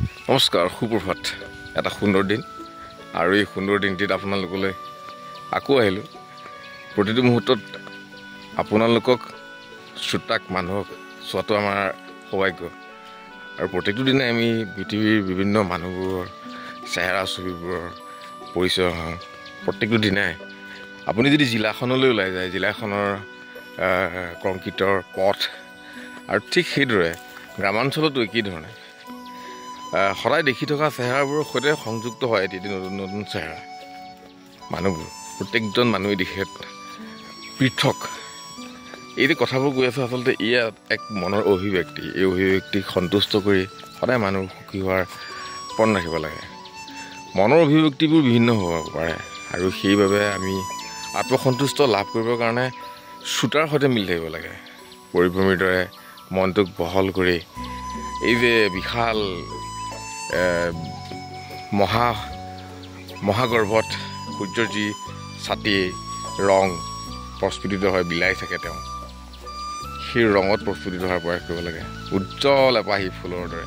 নমস্কাৰ, সুপ্ৰভাত। এটা সুন্দৰ দিন আৰু এই সুন্দৰ দিনটিত আপোনালোকলৈ আকৌ আহিলোঁ। প্ৰতিটো মুহূৰ্তত আপোনালোকক শ্ৰোতাক মানুহক চোৱাটো আমাৰ সৌভাগ্য আৰু প্ৰত্যেকটো দিনাই আমি পৃথিৱীৰ বিভিন্ন মানুহবোৰৰ চেহেৰা ছবিবোৰৰ পৰিচয় হওঁ। প্ৰত্যেকটো দিনাই আপুনি যদি জিলাখনলৈ ওলাই যায়, জিলাখনৰ কংক্ৰিটৰ পথ আৰু ঠিক সেইদৰে গ্ৰামাঞ্চলতো একেই ধৰণে সদায় দেখি থকা চেহেৰাবোৰৰ সৈতে সংযুক্ত হয় এটি নতুন নতুন চেহেৰা। মানুহবোৰ প্ৰত্যেকজন মানুহে দেখে পৃথক। এই যে কথাবোৰ কৈ আছোঁ, আচলতে ইয়াত এক মনৰ অভিব্যক্তি। এই অভিব্যক্তিক সন্তুষ্ট কৰি সদায় মানুহ সুখী হোৱাৰ পণ ৰাখিব লাগে। মনৰ অভিব্যক্তিবোৰ বিভিন্ন হ'ব পাৰে আৰু সেইবাবে আমি আত্মসন্তুষ্ট লাভ কৰিবৰ কাৰণে শ্ৰোতাৰ সৈতে মিলি থাকিব লাগে। পৰিভ্ৰমীৰ দৰে মনটোক বহল কৰি এই যে বিশাল মহাগৰ্ভত সূৰ্যৰ যি ছাতি ৰং প্ৰস্ফুটিত হয়, বিলাই থাকে তেওঁ, সেই ৰঙত প্ৰস্ফুটিত হোৱাৰ প্ৰয়াস কৰিব লাগে। উজ্জ্বল এপাহি ফুলৰ দৰে